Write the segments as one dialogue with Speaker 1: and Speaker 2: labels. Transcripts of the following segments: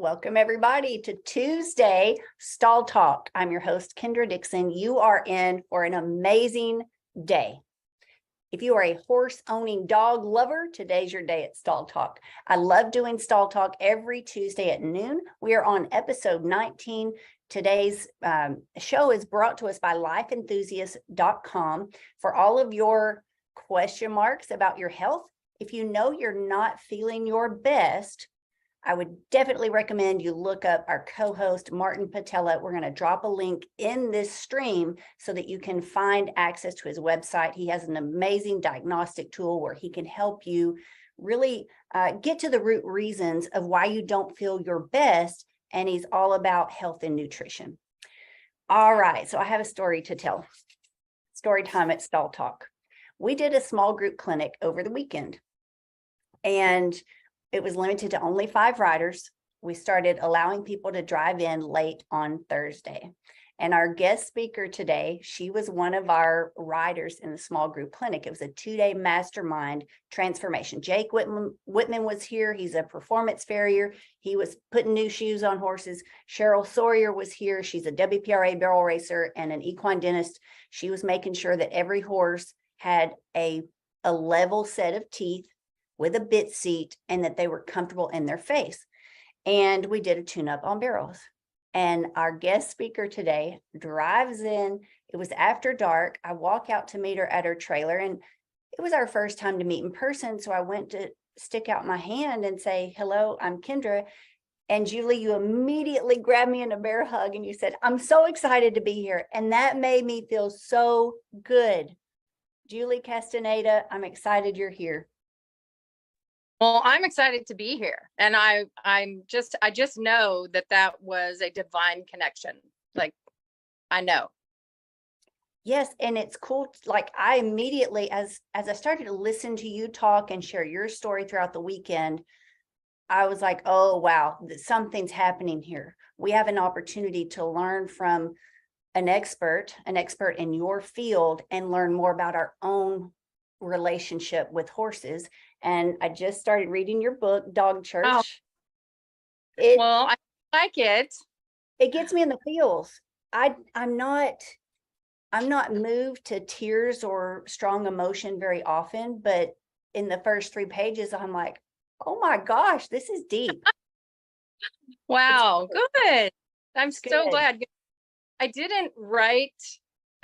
Speaker 1: Welcome everybody to Tuesday Stall Talk. I'm your host, Kendra Dixon. You are in for an amazing day. If you are a horse-owning dog lover, today's your day at Stall Talk. I love doing Stall Talk every Tuesday at noon. We are on episode 19. Today's show is brought to us by lifeenthusiast.com for all of your question marks about your health. If you know you're not feeling your best, I would definitely recommend you look up our co-host, Martin Patella. We're going to drop a link in this stream so that you can find access to his website. He has an amazing diagnostic tool where he can help you really get to the root reasons of why you don't feel your best. And he's all about health and nutrition. All right, so I have a story to tell. Story time at Stall Talk. We did a small group clinic over the weekend, and it was limited to only 5 riders. We started allowing people to drive in late on Thursday. And our guest speaker today, she was one of our riders in the small group clinic. It was a 2-day mastermind transformation. Jake Whitman was here. He's a performance farrier. He was putting new shoes on horses. Cheryl Sawyer was here. She's a WPRA barrel racer and an equine dentist. She was making sure that every horse had a level set of teeth with a bit seat and that they were comfortable in their face. And we did a tune-up on barrels. And our guest speaker today drives in. It was after dark. I walk out to meet her at her trailer, and it was our first time to meet in person. So I went to stick out my hand and say, "Hello, I'm Kendra." And Julie, you immediately grabbed me in a bear hug and you said, "I'm so excited to be here." And that made me feel so good. Julie Castaneda, I'm excited you're here.
Speaker 2: Well, I'm excited to be here. And I just know that was a divine connection. Like, I know.
Speaker 1: Yes. And it's cool. Like, I immediately, as I started to listen to you talk and share your story throughout the weekend, I was like, oh, wow, something's happening here. We have an opportunity to learn from an expert in your field and learn more about our own relationship with horses. And I just started reading your book, Dog Church.
Speaker 2: Oh. Well, I like it.
Speaker 1: It gets me in the feels. I'm not moved to tears or strong emotion very often, but in the first 3 pages, I'm like, oh my gosh, this is deep.
Speaker 2: Wow, good. I'm so glad. I didn't write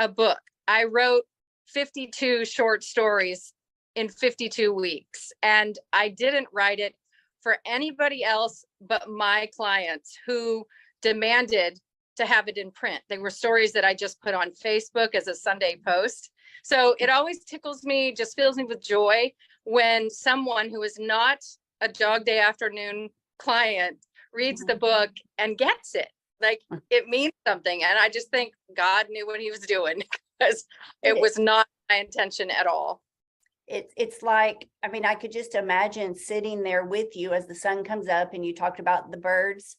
Speaker 2: a book. I wrote 52 short stories in 52 weeks. And I didn't write it for anybody else but my clients who demanded to have it in print. They were stories that I just put on Facebook as a Sunday post. So it always tickles me, just fills me with joy when someone who is not a dog day afternoon client reads the book and gets it. Like, it means something. And I just think God knew what he was doing, because it was not my intention at all.
Speaker 1: It's like, I mean, I could just imagine sitting there with you as the sun comes up and you talked about the birds.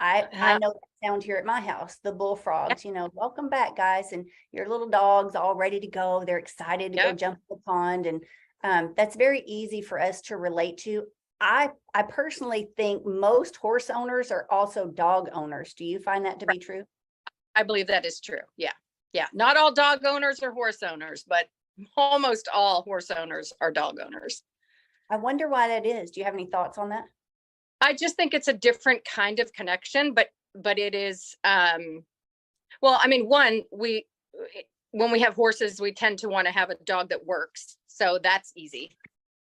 Speaker 1: I know that sound here at my house, the bullfrogs, welcome back, guys. And your little dogs all ready to go. They're excited to go jump in the pond. And that's very easy for us to relate to. I personally think most horse owners are also dog owners. Do you find that to be true?
Speaker 2: I believe that is true. Yeah. Yeah. Not all dog owners are horse owners, but almost all horse owners are dog owners.
Speaker 1: I wonder why that is. Do you have any thoughts on that?
Speaker 2: I just think it's a different kind of connection, but it is, well, I mean, when we have horses, we tend to want to have a dog that works. So that's easy.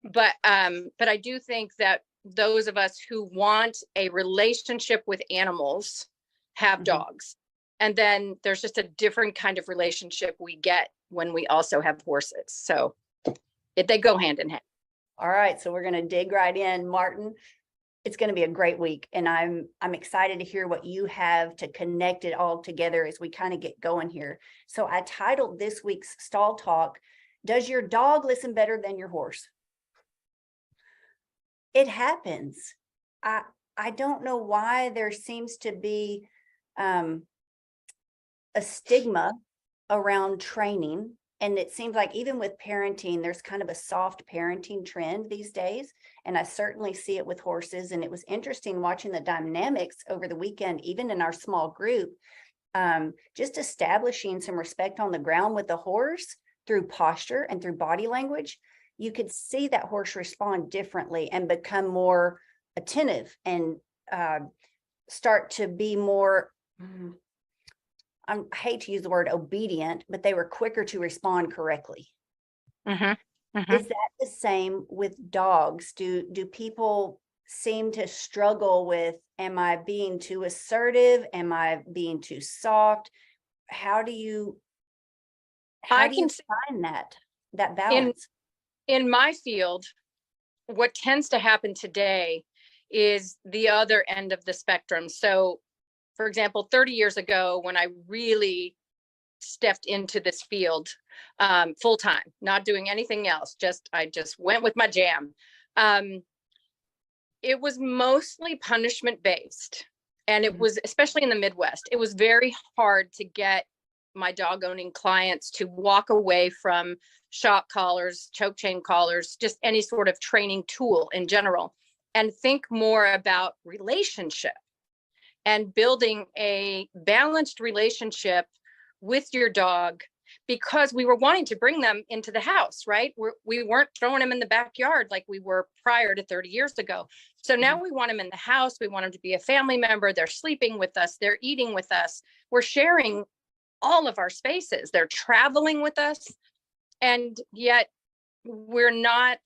Speaker 2: But I do think that those of us who want a relationship with animals have dogs. And then there's just a different kind of relationship we get when we also have horses. So they go hand in hand.
Speaker 1: All right. So we're going to dig right in, Martin. It's going to be a great week. And I'm excited to hear what you have to connect it all together as we kind of get going here. So I titled this week's Stall Talk, "Does Your Dog Listen Better Than Your Horse?" It happens. I don't know why there seems to be a stigma around training And it seems like even with parenting, there's kind of a soft parenting trend these days. And I certainly see it with horses. And it was interesting watching the dynamics over the weekend, even in our small group, just establishing some respect on the ground with the horse through posture and through body language. You could see that horse respond differently and become more attentive and start to be more, I hate to use the word obedient, but they were quicker to respond correctly. Is that the same with dogs? Do people seem to struggle with, am I being too assertive? Am I being too soft? How do you find that balance?
Speaker 2: In my field, what tends to happen today is the other end of the spectrum. So, for example, 30 years ago, when I really stepped into this field full time, not doing anything else, I just went with my jam. It was mostly punishment based. And it was, especially in the Midwest, it was very hard to get my dog owning clients to walk away from shock collars, choke chain collars, just any sort of training tool in general, and think more about relationship and building a balanced relationship with your dog, because we were wanting to bring them into the house, right? We weren't throwing them in the backyard like we were prior to 30 years ago. So now we want them in the house. We want them to be a family member. They're sleeping with us. They're eating with us. We're sharing all of our spaces. They're traveling with us. And yet we're not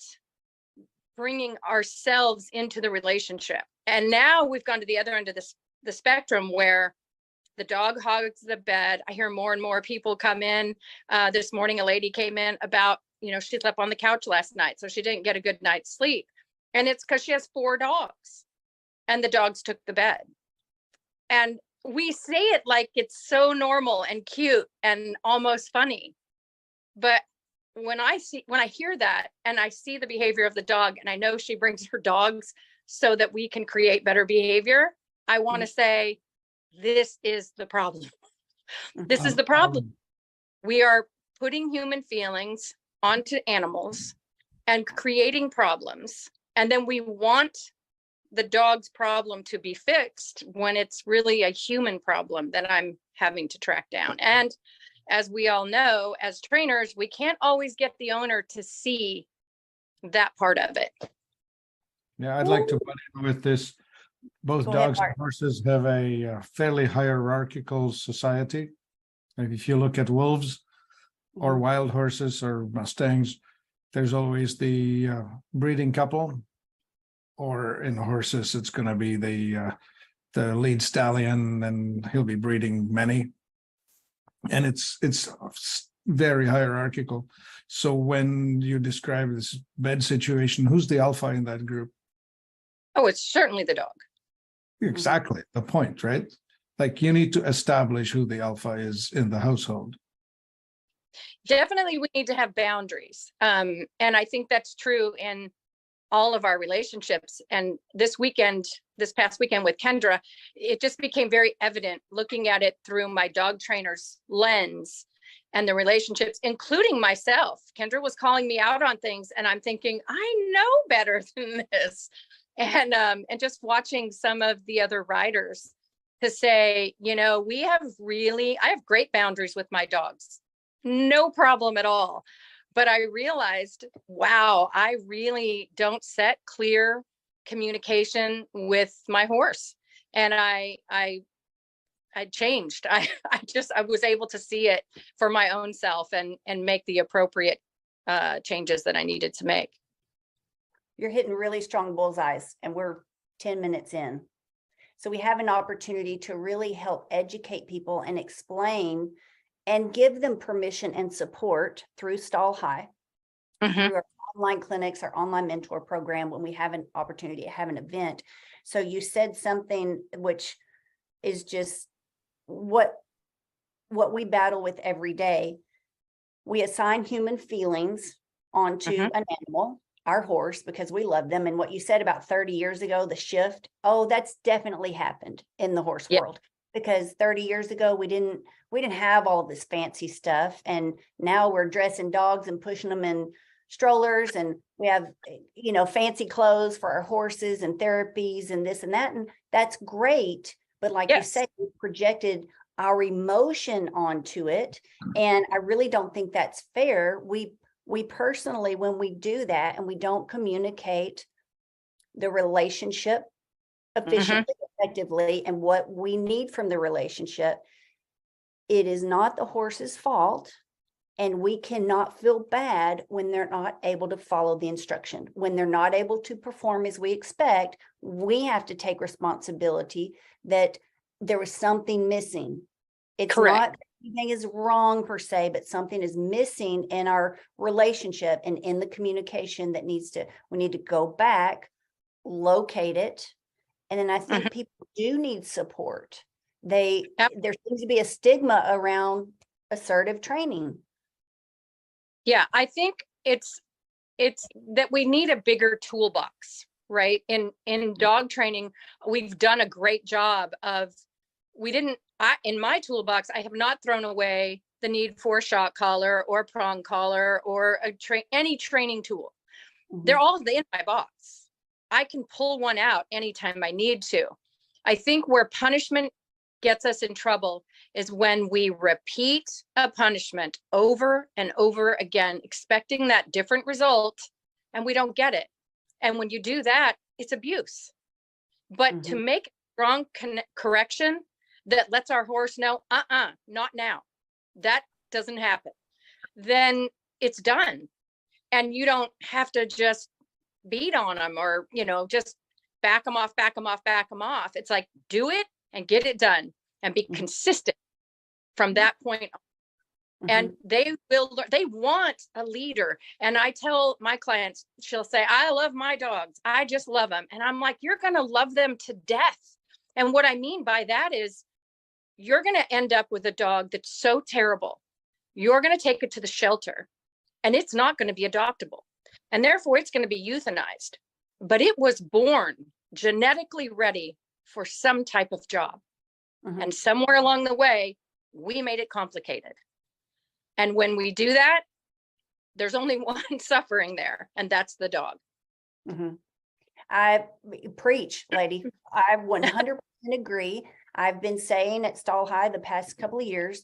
Speaker 2: bringing ourselves into the relationship. And now we've gone to the other end of the spectrum where the dog hogs the bed. I hear more and more people come in. This morning, a lady came in about, she slept on the couch last night, so she didn't get a good night's sleep. And it's because she has 4 dogs and the dogs took the bed. And we say it like it's so normal and cute and almost funny. But when I hear that and I see the behavior of the dog, and I know she brings her dogs so that we can create better behavior, I want to say, this is the problem. This is the problem. We are putting human feelings onto animals and creating problems. And then we want the dog's problem to be fixed when it's really a human problem that I'm having to track down. And as we all know, as trainers, we can't always get the owner to see that part of it.
Speaker 3: Yeah, I'd like to butt in with this. Both dogs and horses have a fairly hierarchical society. Like if you look at wolves or wild horses or Mustangs, there's always the breeding couple, or in horses, it's going to be the lead stallion, and he'll be breeding many. And it's very hierarchical. So when you describe this bed situation, who's the alpha in that group?
Speaker 2: Oh, it's certainly the dog.
Speaker 3: Exactly the point, right? Like you need to establish who the alpha is in the household.
Speaker 2: Definitely, we need to have boundaries. And I think that's true in all of our relationships. And this past weekend with Kendra, it just became very evident looking at it through my dog trainer's lens and the relationships, including myself. Kendra was calling me out on things and I'm thinking, I know better than this. And just watching some of the other riders to say, I have great boundaries with my dogs, no problem at all. But I realized, wow, I really don't set clear communication with my horse. And I changed. I was able to see it for my own self and make the appropriate changes that I needed to make.
Speaker 1: You're hitting really strong bullseyes, and we're 10 minutes in. So we have an opportunity to really help educate people and explain and give them permission and support through Stall High, through our online clinics, our online mentor program, when we have an opportunity to have an event. So you said something which is just what we battle with every day. We assign human feelings onto an animal, our horse, because we love them. And what you said about 30 years ago, the shift, that's definitely happened in the horse world. because 30 years ago we didn't have all this fancy stuff, and now we're dressing dogs and pushing them in strollers, and we have, you know, fancy clothes for our horses and therapies and this and that, and that's great. But like you said, we projected our emotion onto it, and I really don't think that's fair. We personally, when we do that and we don't communicate the relationship efficiently, effectively, and what we need from the relationship, it is not the horse's fault. And we cannot feel bad when they're not able to follow the instruction. When they're not able to perform as we expect, we have to take responsibility that there was something missing. It's
Speaker 2: Correct.
Speaker 1: not anything is wrong per se, but something is missing in our relationship and in the communication that we need to go back, locate it. And then I think people do need support. There seems to be a stigma around assertive training.
Speaker 2: Yeah, I think it's that we need a bigger toolbox, right? In dog training, we've done a great job of, in my toolbox, I have not thrown away the need for a shock collar or prong collar or any training tool. They're all in my box. I can pull one out anytime I need to. I think where punishment gets us in trouble is when we repeat a punishment over and over again, expecting that different result, and we don't get it. And when you do that, it's abuse. But to make a strong correction that lets our horse know, not now, that doesn't happen, then it's done. And you don't have to just beat on them or, you know, just back them off. It's like, do it and get it done and be consistent from that point on. And they want a leader. And I tell my clients, she'll say, I love my dogs. I just love them. And I'm like, you're going to love them to death. And what I mean by that is you're going to end up with a dog that's so terrible. You're going to take it to the shelter and it's not going to be adoptable. And therefore it's going to be euthanized. But it was born genetically ready for some type of job. And somewhere along the way, we made it complicated. And when we do that, there's only one suffering there, and that's the dog.
Speaker 1: I preach, lady. I 100% agree. I've been saying at Stall High the past couple of years,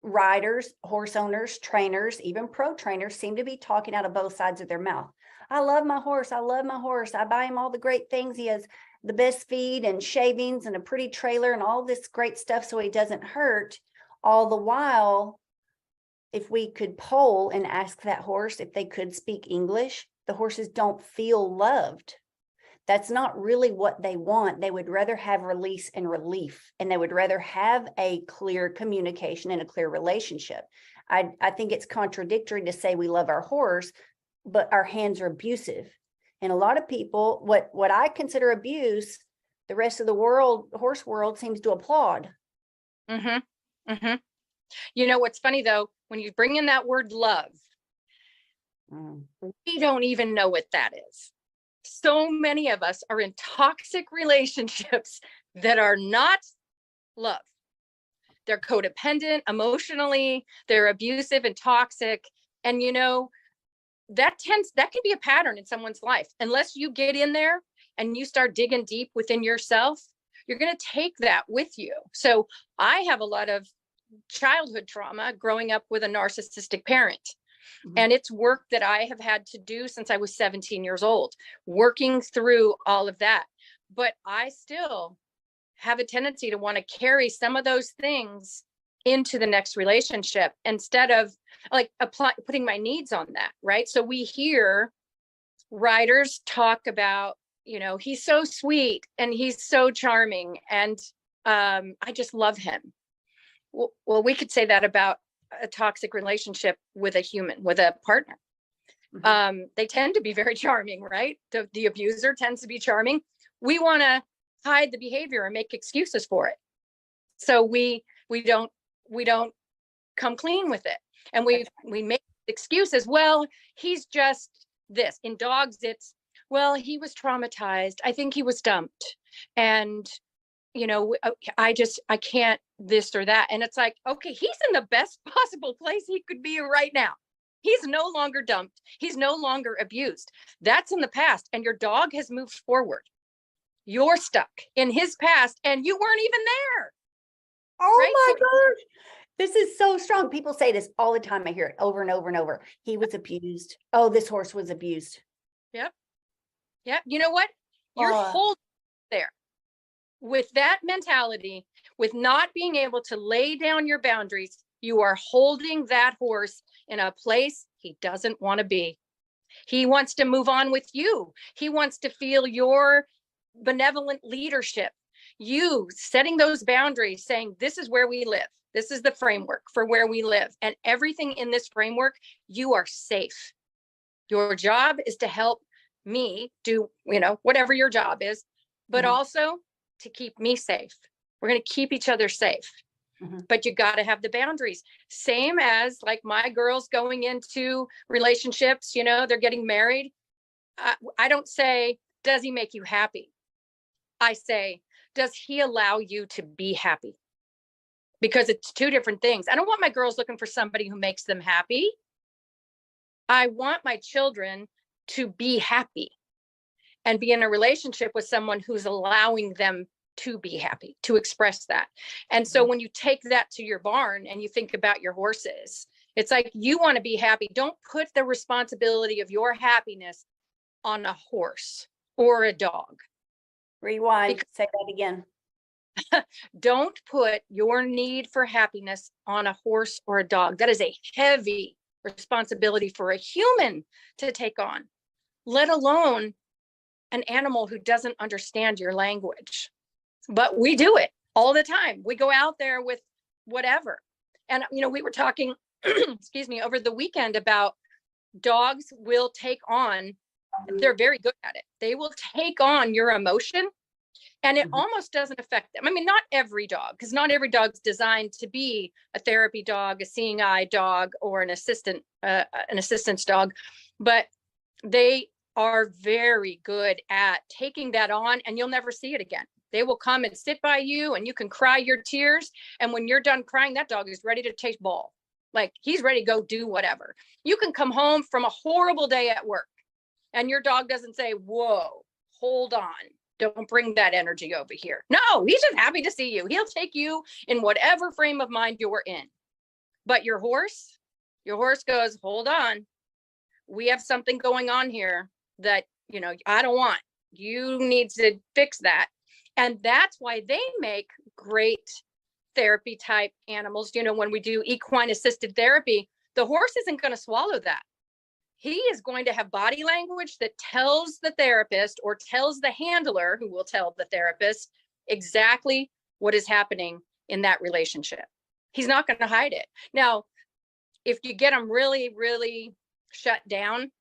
Speaker 1: riders, horse owners, trainers, even pro trainers seem to be talking out of both sides of their mouth. I love my horse. I love my horse. I buy him all the great things. He has the best feed and shavings and a pretty trailer and all this great stuff so he doesn't hurt. All the while, if we could poll and ask that horse if they could speak English, the horses don't feel loved. That's not really what they want. They would rather have release and relief, and they would rather have a clear communication and a clear relationship. I think it's contradictory to say we love our horse, but our hands are abusive. And a lot of people, what I consider abuse, the rest of the world, horse world, seems to applaud.
Speaker 2: You know, what's funny though, when you bring in that word love, we don't even know what that is. So many of us are in toxic relationships that are not love. They're codependent emotionally, they're abusive and toxic. And you know, that can be a pattern in someone's life. Unless you get in there and you start digging deep within yourself, you're going to take that with you. So I have a lot of childhood trauma growing up with a narcissistic parent. And it's work that I have had to do since I was 17 years old, working through all of that. But I still have a tendency to want to carry some of those things into the next relationship instead of like putting my needs on that. Right. So we hear writers talk about, you know, he's so sweet and he's so charming and I just love him. Well, we could say that about a toxic relationship with a human, with a partner. They tend to be very charming, right? The abuser tends to be charming. We want to hide the behavior and make excuses for it. So we don't come clean with it. And we make excuses. Well, he's just this. In dogs, it's, well, he was traumatized. I think he was dumped. And I can't this or that. And it's like, okay, he's in the best possible place he could be right now. He's no longer dumped. He's no longer abused. That's in the past. And your dog has moved forward. You're stuck in his past and you weren't even there.
Speaker 1: Oh
Speaker 2: right?
Speaker 1: my gosh. This is so strong. People say this all the time. I hear it over and over and over. He was abused. Oh, this horse was abused.
Speaker 2: Yep. You know what? You're holding there with that mentality, with not being able to lay down your boundaries. You are holding that horse in a place he doesn't want to be. He wants to move on with you. He wants to feel your benevolent leadership. You setting those boundaries, saying, this is where we live. This is the framework for where we live. And everything in this framework, you are safe. Your job is to help me do, whatever your job is, but also to keep me safe. We're going to keep each other safe. But you got to have the boundaries. Same as like my girls going into relationships, they're getting married. I don't say, does he make you happy? I say, does he allow you to be happy? Because it's two different things. I don't want my girls looking for somebody who makes them happy. I want my children to be happy and be in a relationship with someone who's allowing them to be happy, to express that. And so when you take that to your barn and you think about your horses, it's like, you want to be happy. Don't put the responsibility of your happiness on a horse or a dog.
Speaker 1: Rewind, say that again.
Speaker 2: Don't put your need for happiness on a horse or a dog. That is a heavy responsibility for a human to take on, let alone an animal who doesn't understand your language. But we do it all the time. We go out there with whatever. And, we were talking, excuse me, over the weekend about dogs will take on, they're very good at it. They will take on your emotion and it almost doesn't affect them. I mean, not every dog, because not every dog's designed to be a therapy dog, a seeing eye dog, or an assistance dog, but they are very good at taking that on and you'll never see it again. They will come and sit by you and you can cry your tears. And when you're done crying, that dog is ready to take ball. Like he's ready to go do whatever. You can come home from a horrible day at work and your dog doesn't say, whoa, hold on. Don't bring that energy over here. No, he's just happy to see you. He'll take you in whatever frame of mind you're in. But your horse goes, hold on. We have something going on here that, I don't want. You need to fix that. And that's why they make great therapy type animals. When we do equine assisted therapy, the horse isn't going to swallow that. He is going to have body language that tells the therapist or tells the handler who will tell the therapist exactly what is happening in that relationship. He's not going to hide it. Now, if you get them really, really shut down,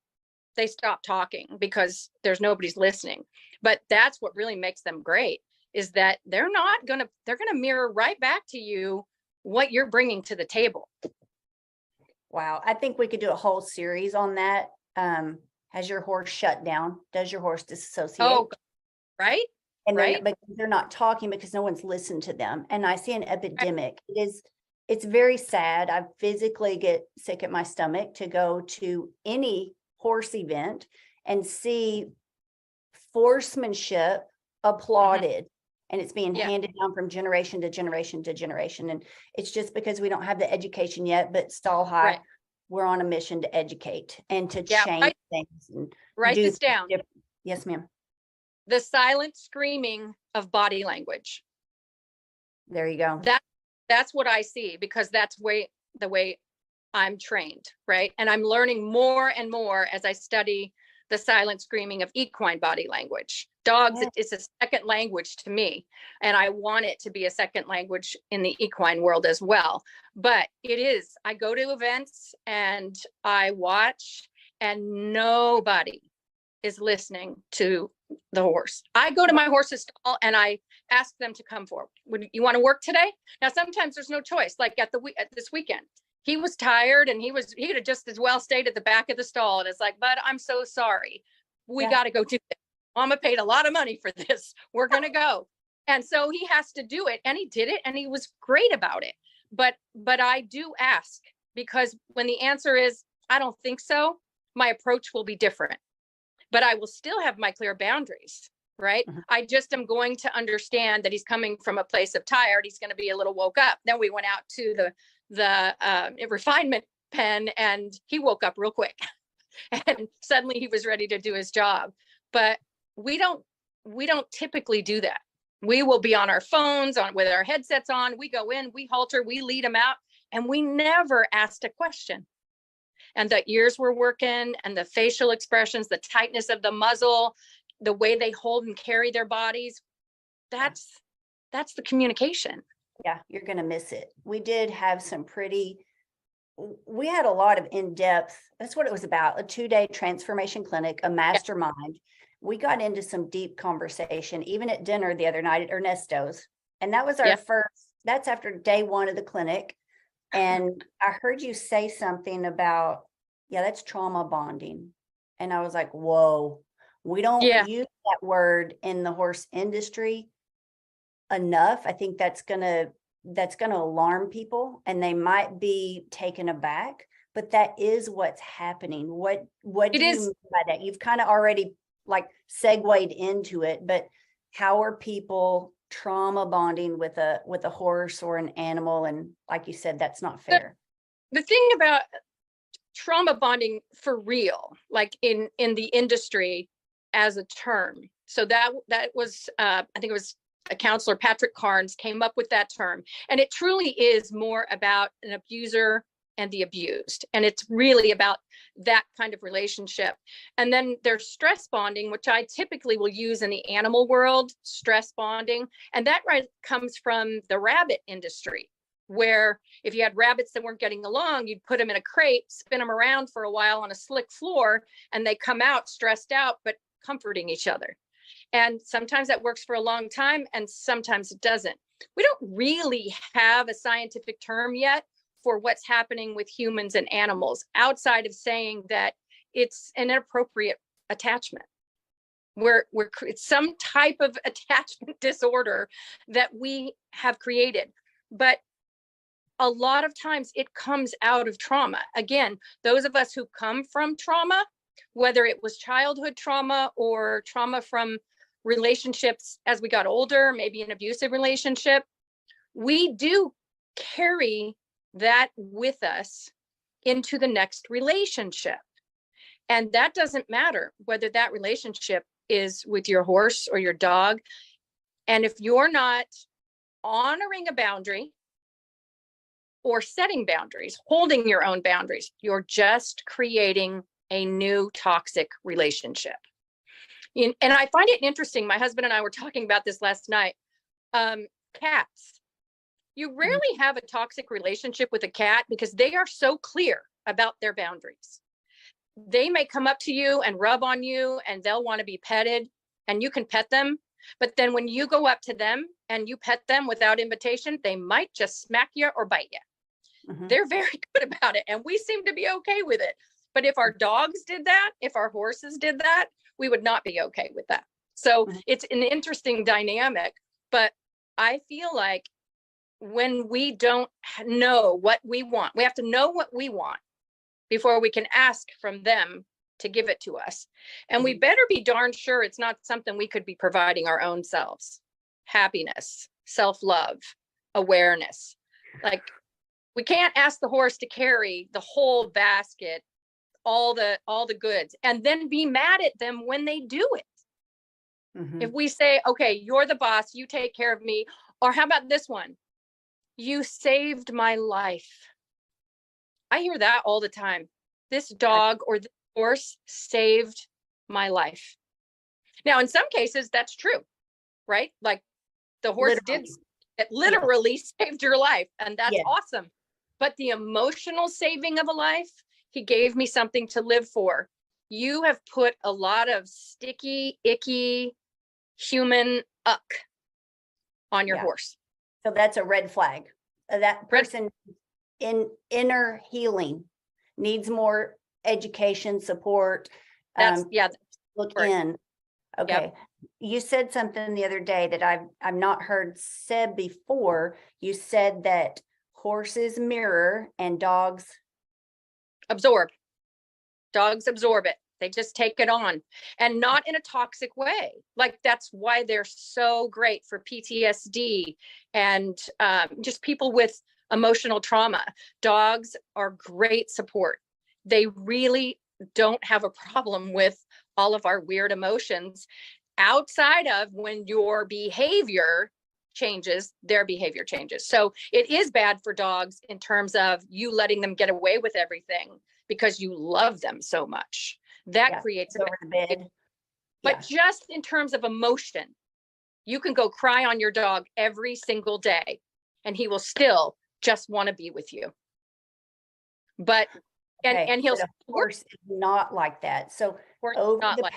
Speaker 2: they stop talking because there's nobody's listening. But that's what really makes them great, is that they're going to mirror right back to you what you're bringing to the table.
Speaker 1: Wow. I think we could do a whole series on that. Has your horse shut down? Does your horse disassociate?
Speaker 2: Oh, right.
Speaker 1: And then because they're not talking because no one's listened to them. And I see an epidemic. It's very sad. I physically get sick at my stomach to go to any horse event and see horsemanship applauded. And it's being handed down from generation to generation to generation. And it's just because we don't have the education yet, but Stall High, we're on a mission to educate and to change things. And
Speaker 2: write this down.
Speaker 1: Yes, ma'am.
Speaker 2: The silent screaming of body language.
Speaker 1: There you go.
Speaker 2: That's what I see, because that's the way I'm trained, right? And I'm learning more and more as I study the silent screaming of equine body language. Dogs, it's a second language to me, and I want it to be a second language in the equine world as well. But it is, I go to events and I watch, and nobody is listening to the horse. I go to my horse's stall and I ask them to come forward. Would you want to work today? Now, sometimes there's no choice. Like at this weekend, he was tired and he could have just as well stayed at the back of the stall. And it's like, but I'm so sorry. We got to go do this. Mama paid a lot of money for this. We're going to go. And so he has to do it, and he did it, and he was great about it. But I do ask, because when the answer is, I don't think so, my approach will be different. But I will still have my clear boundaries, right? I just am going to understand that he's coming from a place of tired. He's going to be a little woke up. Then we went out to the refinement pen, and he woke up real quick. And suddenly he was ready to do his job. But we don't typically do that. We will be on our phones with our headsets on. We go in, we halter, we lead them out, and we never asked a question. And the ears were working, and the facial expressions, the tightness of the muzzle, the way they hold and carry their bodies. That's the communication.
Speaker 1: Yeah, you're going to miss it. We did have we had a lot of in-depth, that's what it was about, a 2-day transformation clinic, a mastermind. We got into some deep conversation, even at dinner the other night at Ernesto's. And that was our that's after day 1 of the clinic. And I heard you say something about, that's trauma bonding. And I was like, whoa, we don't use that word in the horse industry enough. I think that's gonna alarm people, and they might be taken aback, but that is what's happening. What do you mean by that? You've kind of already like segued into it, but how are people trauma bonding with a horse or an animal? And like you said, that's not fair.
Speaker 2: The thing about trauma bonding for real, like in the industry as a term. So that was, I think it was a counselor, Patrick Carnes, came up with that term. And it truly is more about an abuser and the abused. And it's really about that kind of relationship. And then there's stress bonding, which I typically will use in the animal world, stress bonding. And that comes from the rabbit industry, where if you had rabbits that weren't getting along, you'd put them in a crate, spin them around for a while on a slick floor, and they come out stressed out, but comforting each other. And sometimes that works for a long time, and sometimes it doesn't. We don't really have a scientific term yet for what's happening with humans and animals, outside of saying that it's an inappropriate attachment. It's some type of attachment disorder that we have created. But a lot of times it comes out of trauma. Again, those of us who come from trauma, whether it was childhood trauma or trauma from relationships as we got older, maybe an abusive relationship, we do carry that with us into the next relationship. And that doesn't matter whether that relationship is with your horse or your dog. And if you're not honoring a boundary or setting boundaries, holding your own boundaries, you're just creating a new toxic relationship. And I find it interesting. My husband and I were talking about this last night. Cats. You rarely have a toxic relationship with a cat because they are so clear about their boundaries. They may come up to you and rub on you, and they'll want to be petted, and you can pet them. But then when you go up to them and you pet them without invitation, they might just smack you or bite you. They're very good about it, and we seem to be okay with it. But if our dogs did that, if our horses did that, we would not be okay with that. So it's an interesting dynamic. But I feel like when we don't know what we want, we have to know what we want before we can ask from them to give it to us. And we better be darn sure it's not something we could be providing our own selves. Happiness, self-love, awareness. Like, we can't ask the horse to carry the whole basket, all the goods, and then be mad at them when they do it. If we say, okay, you're the boss, you take care of me. Or how about this one? You saved my life. I hear that all the time. This dog or this horse saved my life. Now, in some cases, that's true, right? Like the horse literally saved your life, and that's awesome. But the emotional saving of a life, he gave me something to live for. You have put a lot of sticky, icky, human uck on your horse.
Speaker 1: So that's a red flag. That person in inner healing needs more education, support.
Speaker 2: That's
Speaker 1: look in. Okay. You said something the other day that I've not heard said before. You said that horses mirror and dogs.
Speaker 2: Absorb. Dogs absorb it. They just take it on, and not in a toxic way. Like, that's why they're so great for PTSD and just people with emotional trauma. Dogs are great support. They really don't have a problem with all of our weird emotions, outside of when your behavior changes, their behavior changes. So it is bad for dogs in terms of you letting them get away with everything because you love them so much. That creates a
Speaker 1: over the bed.
Speaker 2: But just in terms of emotion, you can go cry on your dog every single day and he will still just want to be with you. But and he'll,
Speaker 1: of course, not like that. So over the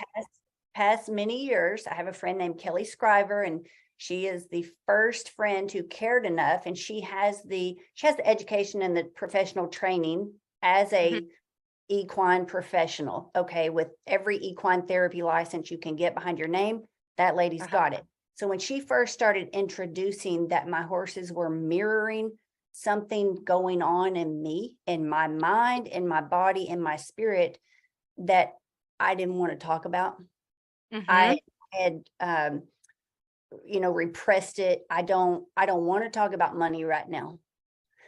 Speaker 1: past many years, I have a friend named Kelly Scriver, and she is the first friend who cared enough, and she has the education and the professional training as a equine professional. Okay, with every equine therapy license you can get behind your name, that lady's got it. So when she first started introducing that my horses were mirroring something going on in me, in my mind, in my body, in my spirit, that I didn't want to talk about. I had repressed it. I don't want to talk about money right now.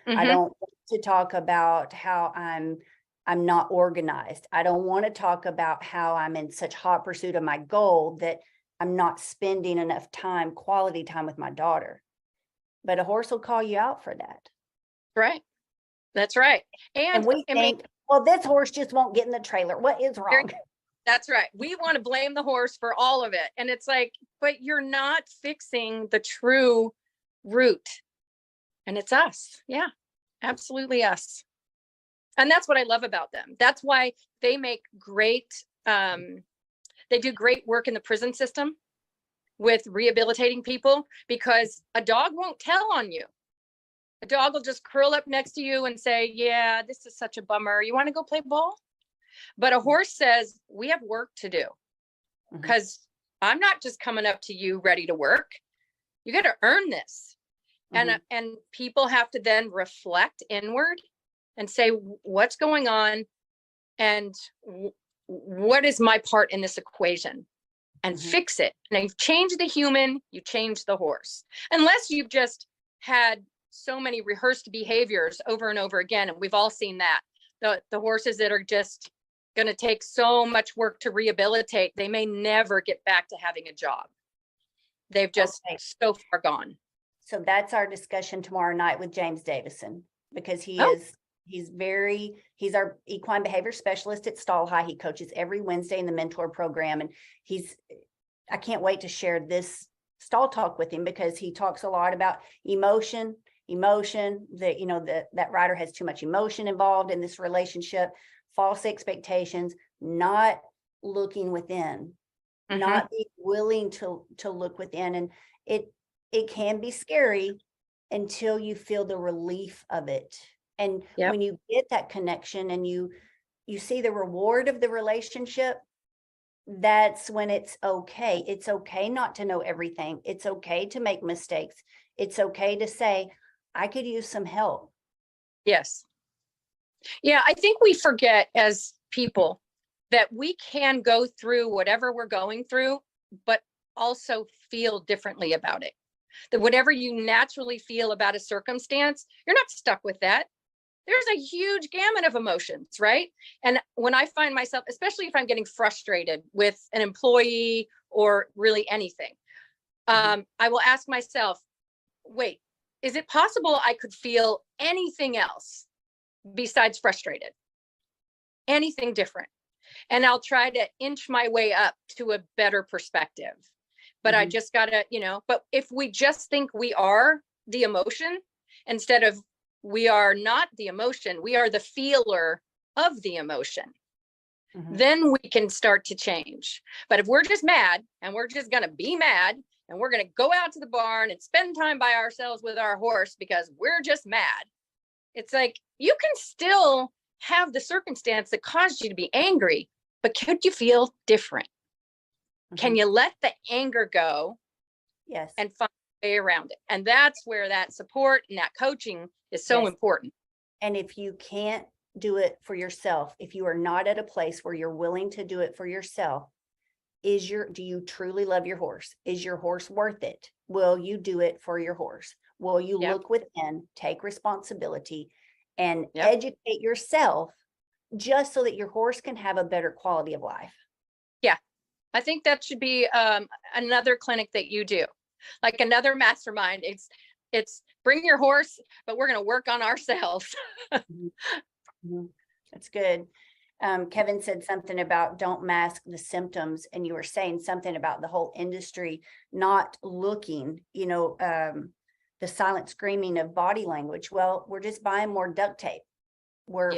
Speaker 1: I don't want to talk about how I'm not organized. I don't want to talk about how I'm in such hot pursuit of my goal that I'm not spending enough time, quality time with my daughter. But a horse will call you out for that.
Speaker 2: Right. That's right.
Speaker 1: And we think, well, this horse just won't get in the trailer. What is wrong?
Speaker 2: That's right. We want to blame the horse for all of it. And it's like, but you're not fixing the true root. And it's us. Yeah, absolutely us. And that's what I love about them. That's why they make great, they do great work in the prison system with rehabilitating people, because a dog won't tell on you. A dog will just curl up next to you and say, yeah, this is such a bummer. You want to go play ball? But a horse says, we have work to do, because I'm not just coming up to you ready to work. You got to earn this. And people have to then reflect inward and say, what's going on? And what is my part in this equation? And fix it. And you change the human, you change the horse. Unless you've just had so many rehearsed behaviors over and over again. And we've all seen that. The horses that are just going to take so much work to rehabilitate, they may never get back to having a job. They've just so far gone.
Speaker 1: So that's our discussion tomorrow night with James Davison, because he's our equine behavior specialist at Stall High. He coaches every Wednesday in the mentor program. And I can't wait to share this stall talk with him, because he talks a lot about emotion, that rider has too much emotion involved in this relationship, false expectations, not looking within, not being willing to look within. And it can be scary until you feel the relief of it. And when you get that connection and you see the reward of the relationship, that's when it's okay. It's okay not to know everything. It's okay to make mistakes. It's okay to say, I could use some help.
Speaker 2: Yes. Yeah, I think we forget as people that we can go through whatever we're going through, but also feel differently about it. That whatever you naturally feel about a circumstance, you're not stuck with that. There's a huge gamut of emotions, right? And when I find myself, especially if I'm getting frustrated with an employee or really anything, I will ask myself, wait, is it possible I could feel anything else besides frustrated? Anything different? And I'll try to inch my way up to a better perspective. But I just gotta, but if we just think we are the emotion, instead of we are not the emotion, we are the feeler of the emotion, then we can start to change. But if we're just mad and we're just gonna be mad and we're gonna go out to the barn and spend time by ourselves with our horse because we're just mad, it's like, you can still have the circumstance that caused you to be angry, but could you feel different? Can you let the anger go
Speaker 1: Yes.
Speaker 2: and find a way around it? And that's where that support and that coaching is so important.
Speaker 1: And if you can't do it for yourself, if you are not at a place where you're willing to do it for yourself, do you truly love your horse? Is your horse worth it? Will you do it for your horse? Will you look within, take responsibility, and educate yourself just so that your horse can have a better quality of life?
Speaker 2: Yeah, I think that should be another clinic that you do, like another mastermind. It's bring your horse, but we're going to work on ourselves.
Speaker 1: That's good. Kevin said something about don't mask the symptoms, and you were saying something about the whole industry not looking, the silent screaming of body language. Well, we're just buying more duct tape. We're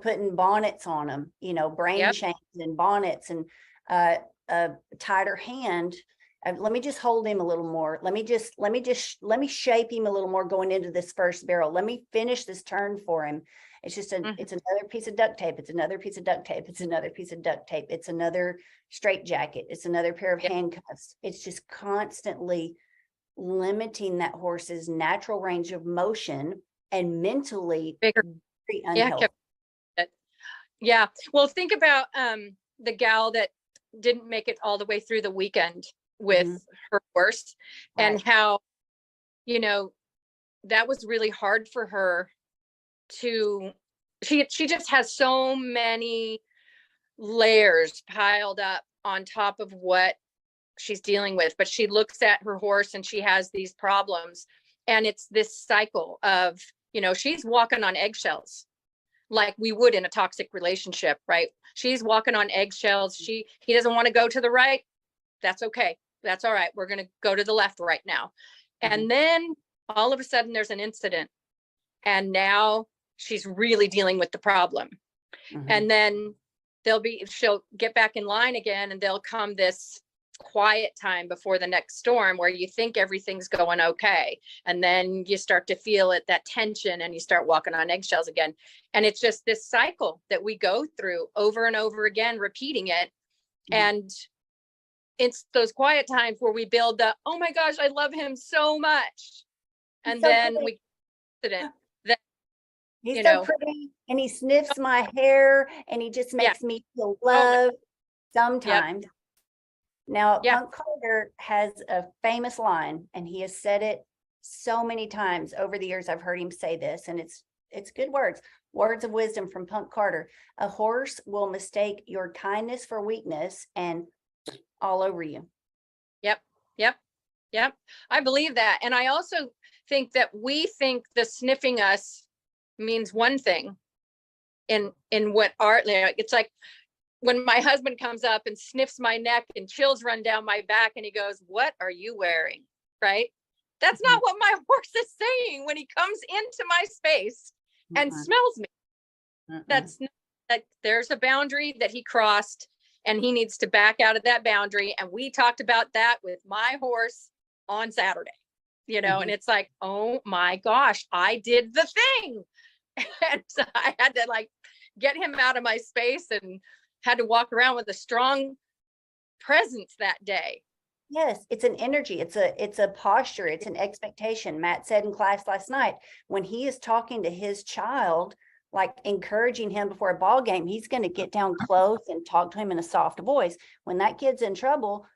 Speaker 1: putting bonnets on them, brain chains and bonnets, and a tighter hand. Let me just hold him a little more. Let me shape him a little more going into this first barrel. Let me finish this turn for him. It's just it's another piece of duct tape. It's another piece of duct tape. It's another piece of duct tape. It's another straitjacket. It's another pair of handcuffs. It's just constantly limiting that horse's natural range of motion and mentally
Speaker 2: bigger.
Speaker 1: Unhealthy.
Speaker 2: Yeah. Well, think about the gal that didn't make it all the way through the weekend with her horse, and how, that was really hard for her to, she just has so many layers piled up on top of what she's dealing with. But she looks at her horse and she has these problems, and it's this cycle of, she's walking on eggshells like we would in a toxic relationship, right? She's walking on eggshells. He doesn't want to go to the right. That's okay. That's all right. We're going to go to the left right now. And then all of a sudden there's an incident, and now she's really dealing with the problem. And then she'll get back in line again, and there'll come this quiet time before the next storm where you think everything's going okay, and then you start to feel it, that tension, and you start walking on eggshells again. And it's just this cycle that we go through over and over again, repeating it. And it's those quiet times where we build the, oh my gosh, I love him so much, and then we that
Speaker 1: he's so pretty, and he sniffs my hair, and he just makes me feel loved sometimes. Now, Punk Carter has a famous line, and he has said it so many times over the years. I've heard him say this, and it's good words of wisdom from Punk Carter. A horse will mistake your kindness for weakness and all over you.
Speaker 2: Yep. I believe that. And I also think that we think the sniffing us means one thing in what it's like when my husband comes up and sniffs my neck and chills run down my back, and he goes, "What are you wearing?" Right? That's not what my horse is saying when he comes into my space and smells me. That's not, there's a boundary that he crossed, and he needs to back out of that boundary. And we talked about that with my horse on Saturday, and it's like, oh my gosh, I did the thing. And so I had to get him out of my space, and had to walk around with a strong presence that day.
Speaker 1: Yes, it's an energy. It's a posture. It's an expectation. Matt said in class last night, when he is talking to his child, encouraging him before a ball game, he's going to get down close and talk to him in a soft voice. When that kid's in trouble,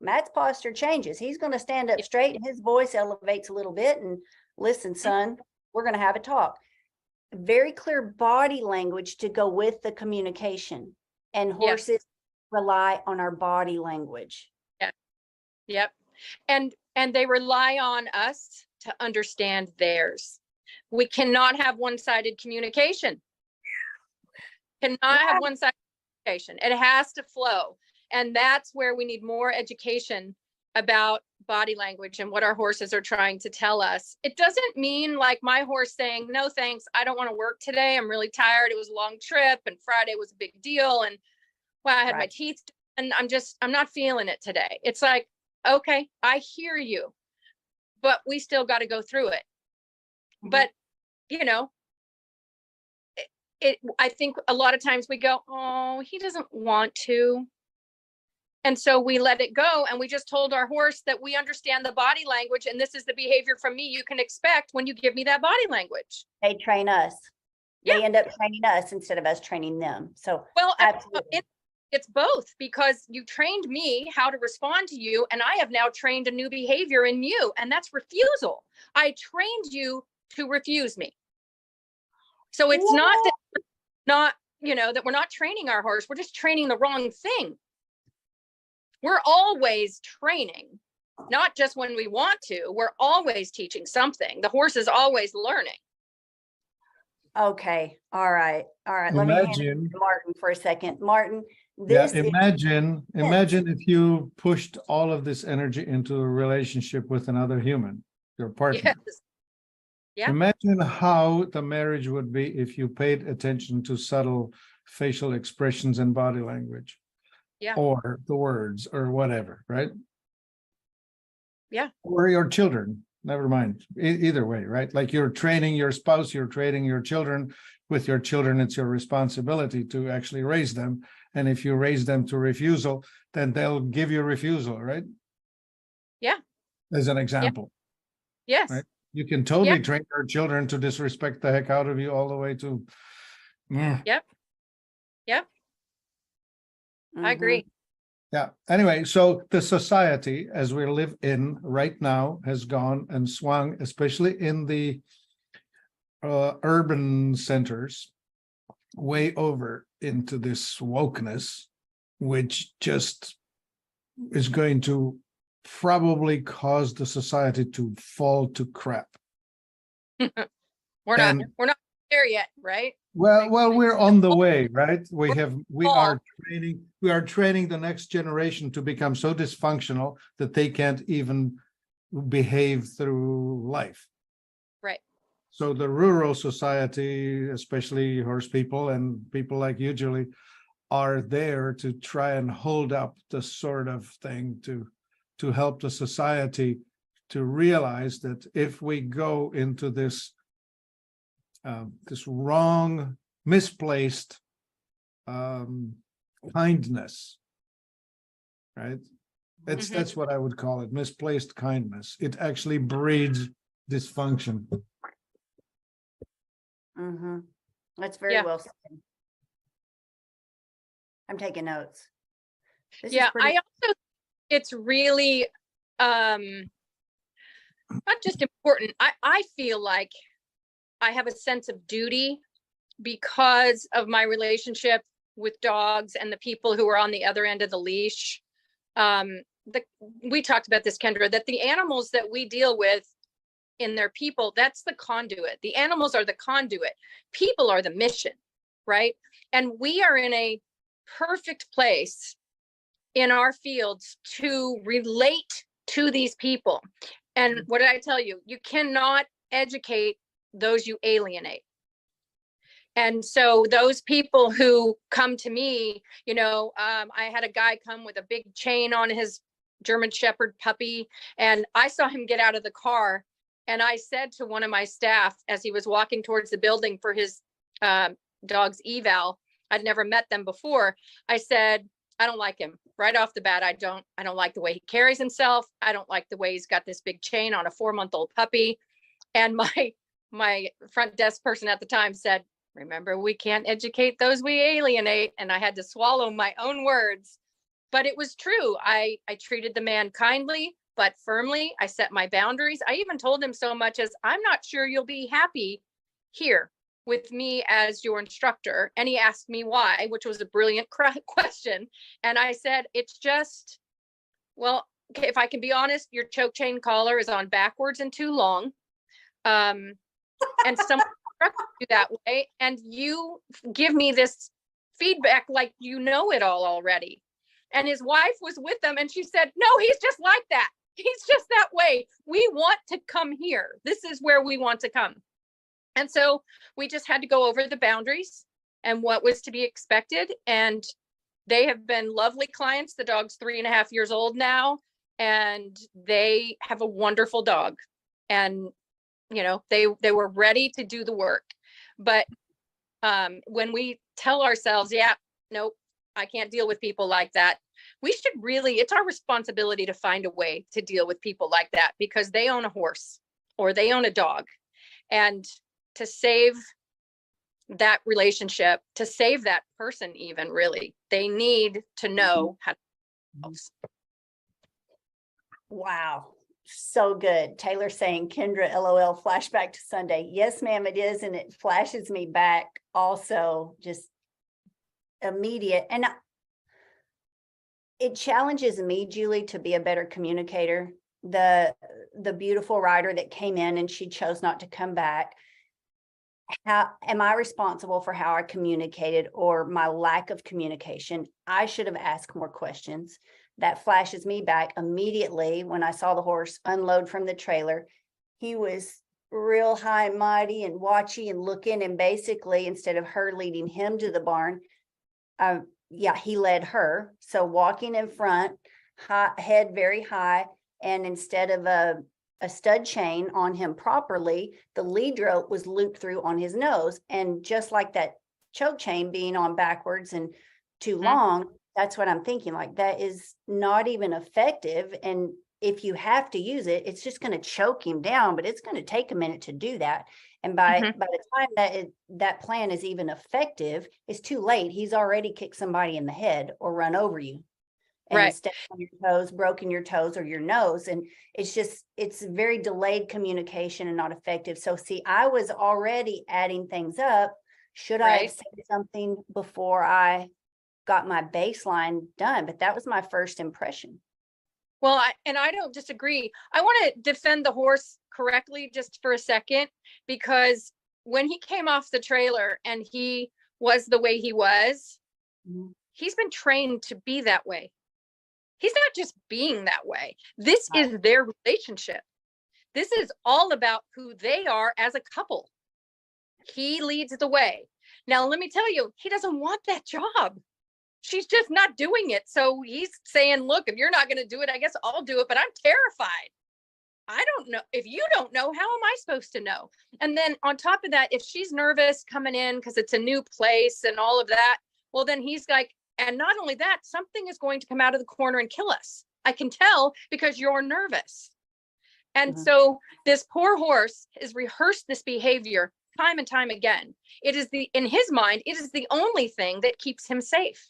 Speaker 1: Matt's posture changes. He's going to stand up straight, and his voice elevates a little bit, and listen, son, we're going to have a talk. Very clear body language to go with the communication, and horses rely on our body language.
Speaker 2: Yep. And they rely on us to understand theirs. We cannot have one-sided communication. It has to flow. And that's where we need more education about body language and what our horses are trying to tell us. It doesn't mean like my horse saying, "No, thanks, I don't want to work today. I'm really tired. It was a long trip, and Friday was a big deal. And wow, I had my teeth, and I'm not feeling it today." It's like, okay, I hear you, but we still got to go through it. But, I think a lot of times we go, "Oh, he doesn't want to." And so we let it go, and we just told our horse that we understand the body language, and this is the behavior from me you can expect when you give me that body language.
Speaker 1: They train us.
Speaker 2: Yeah.
Speaker 1: They end up training us instead of us training them. So
Speaker 2: Well,
Speaker 1: absolutely.
Speaker 2: it's both, because you trained me how to respond to you, and I have now trained a new behavior in you, and that's refusal. I trained you to refuse me. So it's not that that we're not training our horse, we're just training the wrong thing. We're always training, not just when we want to. We're always teaching something. The horse is always learning.
Speaker 1: Okay. All right. Let me hand it
Speaker 3: Imagine,
Speaker 1: to Martin for a second. Martin,
Speaker 3: yeah,
Speaker 1: this is
Speaker 3: imagine if you pushed all of this energy into a relationship with another human, your partner.
Speaker 2: Yes. Yeah.
Speaker 3: Imagine how the marriage would be if you paid attention to subtle facial expressions and body language.
Speaker 2: Yeah.
Speaker 3: Or the words or whatever, right?
Speaker 2: Yeah.
Speaker 3: Or your children, never mind. Either way, right? Like you're training your spouse, you're training your children. With your children, it's your responsibility to actually raise them. And if you raise them to refusal, then they'll give you refusal, right?
Speaker 2: Yeah.
Speaker 3: As an example.
Speaker 2: Yes.
Speaker 3: Right? You can totally train your children to disrespect the heck out of you all the way to.
Speaker 2: Yep. I agree.
Speaker 3: Yeah. Anyway, so the society as we live in right now has gone and swung, especially in the urban centers, way over into this wokeness, which just is going to probably cause the society to fall to crap.
Speaker 2: We're not there yet, right?
Speaker 3: Well, we're on the way, right? We
Speaker 2: all-
Speaker 3: are training the next generation to become so dysfunctional that they can't even behave through life.
Speaker 2: Right.
Speaker 3: So the rural society, especially horse people and people like you, Julie, are there to try and hold up the sort of thing to help the society to realize that if we go into this wrong, misplaced kindness, right? That's what I would call it, misplaced kindness. It actually breeds dysfunction.
Speaker 1: That's very well said. I'm taking notes. This is pretty.
Speaker 2: I also, it's really not just important. I feel like I have a sense of duty because of my relationship with dogs and the people who are on the other end of the leash. We talked about this, Kendra, that the animals that we deal with in their people, that's the conduit. The animals are the conduit. People are the mission, right? And we are in a perfect place in our fields to relate to these people. And what did I tell you? You cannot educate those you alienate. And so those people who come to me, I had a guy come with a big chain on his German Shepherd puppy, and I saw him get out of the car. And I said to one of my staff as he was walking towards the building for his dog's eval, I'd never met them before. I said, I don't like him right off the bat. I don't like the way he carries himself. I don't like the way he's got this big chain on a 4-month-old puppy. And my front desk person at the time said, remember, we can't educate those we alienate. And I had to swallow my own words, but it was true. I treated the man kindly, but firmly. I set my boundaries. I even told him so much as, I'm not sure you'll be happy here with me as your instructor. And he asked me why, which was a brilliant question. And I said, it's just, well, okay, if I can be honest, your choke chain collar is on backwards and too long. And someone instructed you that way, and you give me this feedback like you know it all already. And his wife was with them, and she said, no, he's just like that. He's just that way. We want to come here. This is where we want to come. And so we just had to go over the boundaries and what was to be expected. And they have been lovely clients. The dog's 3.5 years old now, and they have a wonderful dog. And they were ready to do the work. But when we tell ourselves, yeah, nope, I can't deal with people like that. We should really, it's our responsibility to find a way to deal with people like that, because they own a horse or they own a dog. And to save that relationship, to save that person, even really, they need to know how to.
Speaker 1: Wow. So good. Taylor saying, Kendra, LOL, flashback to Sunday. Yes, ma'am, it is. And it flashes me back also, just immediate. And it challenges me, Julie, to be a better communicator. The beautiful writer that came in and she chose not to come back. How am I responsible for how I communicated or my lack of communication? I should have asked more questions. That flashes me back immediately when I saw the horse unload from the trailer. He was real high and mighty and watchy and looking, and basically instead of her leading him to the barn, he led her. So walking in front, head very high, and instead of a stud chain on him properly, the lead rope was looped through on his nose. And just like that choke chain being on backwards and too long, that's what I'm thinking, like that is not even effective. And if you have to use it, it's just going to choke him down, but it's going to take a minute to do that. And by the time that plan is even effective, it's too late. He's already kicked somebody in the head or run over you. And stepped on your toes, broken your toes or your nose. And it's very delayed communication and not effective. So see, I was already adding things up. Should I have said something before I got my baseline done? But that was my first impression.
Speaker 2: Well, I don't disagree. I want to defend the horse correctly just for a second, because when he came off the trailer and he was the way he was, he's been trained to be that way. He's not just being that way. This is their relationship. This is all about who they are as a couple. He leads the way. Now, let me tell you, he doesn't want that job. She's just not doing it. So he's saying, look, if you're not going to do it, I guess I'll do it, but I'm terrified. I don't know. If you don't know, how am I supposed to know? And then on top of that, if she's nervous coming in because it's a new place and all of that, well, then he's like, and not only that, something is going to come out of the corner and kill us. I can tell because you're nervous. And so this poor horse has rehearsed this behavior time and time again. It is in his mind, it is the only thing that keeps him safe,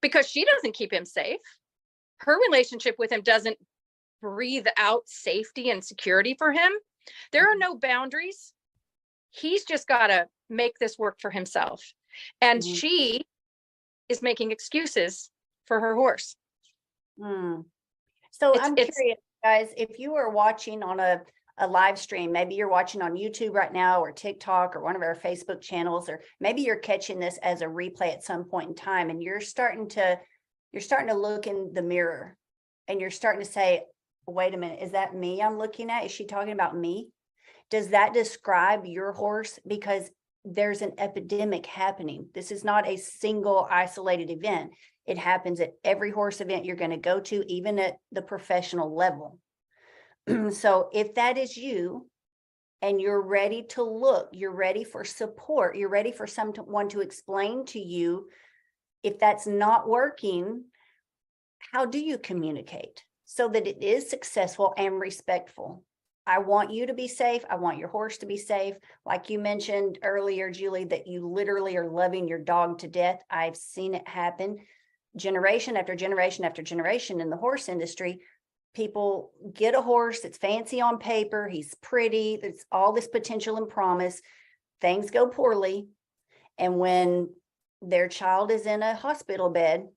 Speaker 2: because she doesn't keep him safe. Her relationship with him doesn't breathe out safety and security for him. There are no boundaries. He's just got to make this work for himself. And she is making excuses for her horse.
Speaker 1: So I'm curious, guys, if you are watching on a live stream, maybe you're watching on YouTube right now or TikTok or one of our Facebook channels, or maybe you're catching this as a replay at some point in time, and you're starting to look in the mirror and you're starting to say, wait a minute, is that me I'm looking at? Is she talking about me? Does that describe your horse? Because there's an epidemic happening. This is not a single isolated event. It happens at every horse event you're going to go to, even at the professional level. So if that is you and you're ready to look, you're ready for support, you're ready for someone to explain to you, if that's not working, how do you communicate so that it is successful and respectful? I want you to be safe. I want your horse to be safe. Like you mentioned earlier, Julie, that you literally are loving your dog to death. I've seen it happen generation after generation after generation in the horse industry. People get a horse that's fancy on paper. He's pretty. There's all this potential and promise. Things go poorly. And when their child is in a hospital bed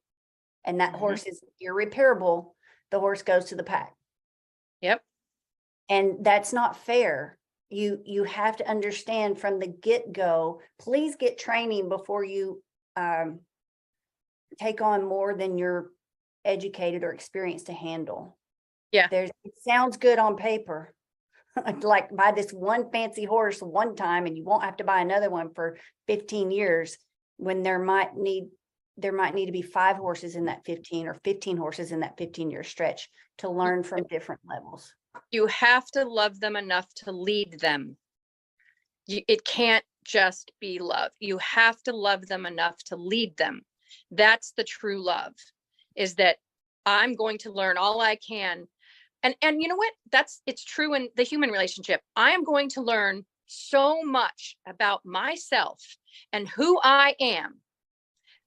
Speaker 1: and that horse is irreparable, the horse goes to the pack.
Speaker 2: Yep.
Speaker 1: And that's not fair. You have to understand from the get-go, please get training before you take on more than you're educated or experienced to handle.
Speaker 2: Yeah.
Speaker 1: It sounds good on paper. Like buy this one fancy horse one time and you won't have to buy another one for 15 years, when there might need to be 5 horses in that 15 or 15 horses in that 15-year stretch to learn from different levels.
Speaker 2: You have to love them enough to lead them. It can't just be love. You have to love them enough to lead them. That's the true love, is that I'm going to learn all I can. And you know what? It's true in the human relationship. I am going to learn so much about myself and who I am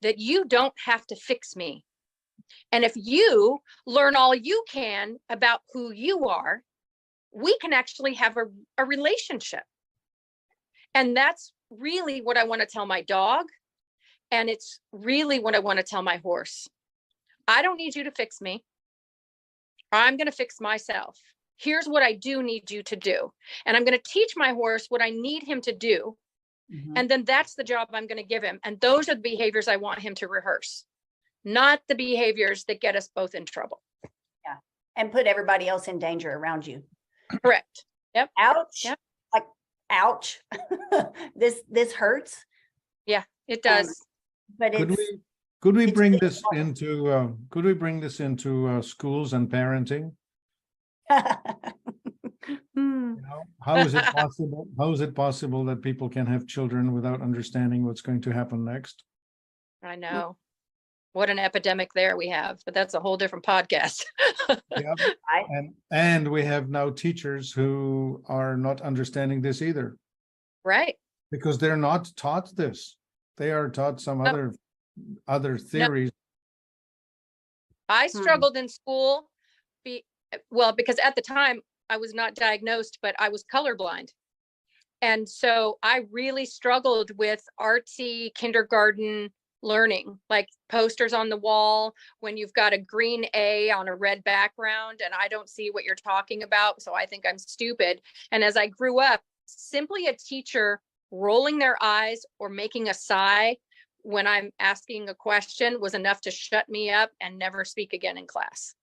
Speaker 2: that you don't have to fix me. And if you learn all you can about who you are, we can actually have a relationship. And that's really what I want to tell my dog. And it's really what I want to tell my horse. I don't need you to fix me. I'm going to fix myself. Here's what I do need you to do. And I'm going to teach my horse what I need him to do. And then that's the job I'm going to give him. And those are the behaviors I want him to rehearse, not the behaviors that get us both in trouble.
Speaker 1: Yeah. And put everybody else in danger around you.
Speaker 2: Correct. Yep.
Speaker 1: Ouch.
Speaker 2: Yep.
Speaker 1: Like, ouch. This hurts.
Speaker 2: Yeah, it does.
Speaker 1: But
Speaker 3: Could we
Speaker 1: it's
Speaker 3: bring
Speaker 1: really
Speaker 3: this into schools and parenting?
Speaker 1: Hmm.
Speaker 3: You know, how is it possible? How is it possible that people can have children without understanding what's going to happen next?
Speaker 2: I know. What an epidemic there we have, but that's a whole different podcast.
Speaker 3: Yeah, and we have now teachers who are not understanding this either.
Speaker 2: Right.
Speaker 3: Because they're not taught this. They are taught some other theories.
Speaker 2: I struggled in school because at the time I was not diagnosed, but I was colorblind. And so I really struggled with artsy kindergarten learning, like posters on the wall when you've got a green A on a red background and I don't see what you're talking about. So I think I'm stupid. And as I grew up, simply a teacher rolling their eyes or making a sigh when I'm asking a question was enough to shut me up and never speak again in class.